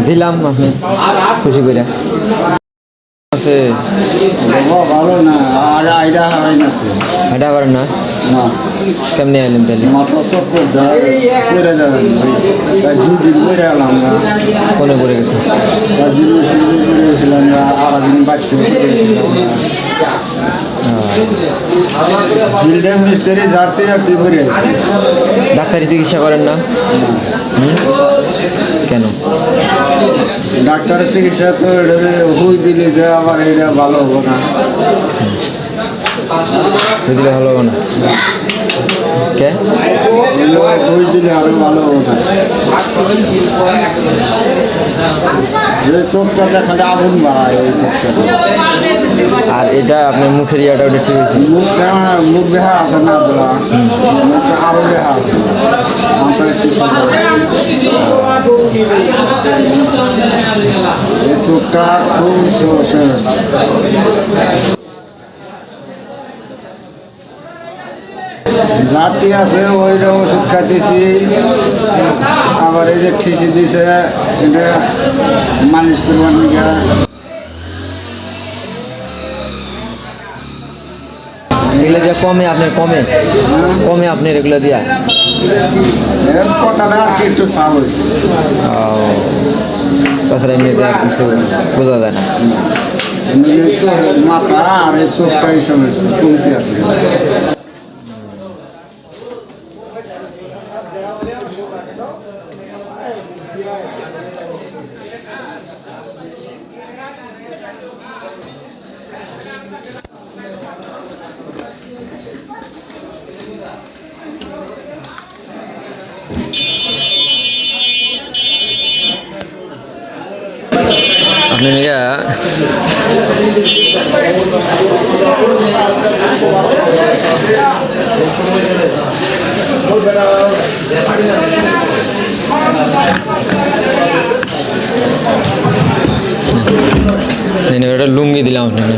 দিলাম আপনি খুশি করে আছে ভালো না আর আইডা হয় না তো এটা আবার না না কেমনি আইলেন তাহলে মাথা সব করে যাবেন ভাই দুদিন করে এলাম না কোনে পড়ে গেছে দিন করে গেছিলাম না আর দিন বাচ্চা করে গেছিলাম না ফিল্ডে মিস্ত্রি ঝাড়তে ঝাড়তে ঘুরে আসি ডাক্তারি চিকিৎসা করেন না কেন ডাক্তারের চিকিৎসা তো হুই দিলে যে আবার এটা ভালো হবো না দিলে ভালো হবে না কে হুই দিলে আরো ভালো হবো না এই চোখটা দেখালে আগুন বাড়ায় এই চোখটা আর এটা আপনার মুখের ইয়াটা ওটা ঠিক হয়েছে মুখ বেহা আছে না মুখটা আরো বেহা আছে আমার একটু এই চোখটা খুব ঝাড়তি আছে ওই রকম ওষুধ খাইতেছি আবার এই যে ঠিসি দিছে এটা মালিশ করবার নিয়ে এগুলো দিয়ে কমে আপনার কমে আপনার এগুলো দিয়া কথাটা আর কি একটু সাপ হয়েছে তাছাড়া এমনিতে আর কিছু বোঝা যায় না মাথা আর এই চোখটা এই সমস্যা কমতে আছে আপনি নিয়ে একটা লুঙ্গি দিলাম আপনাকে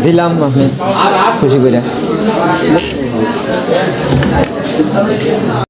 দিলাম আপনি খুশি করে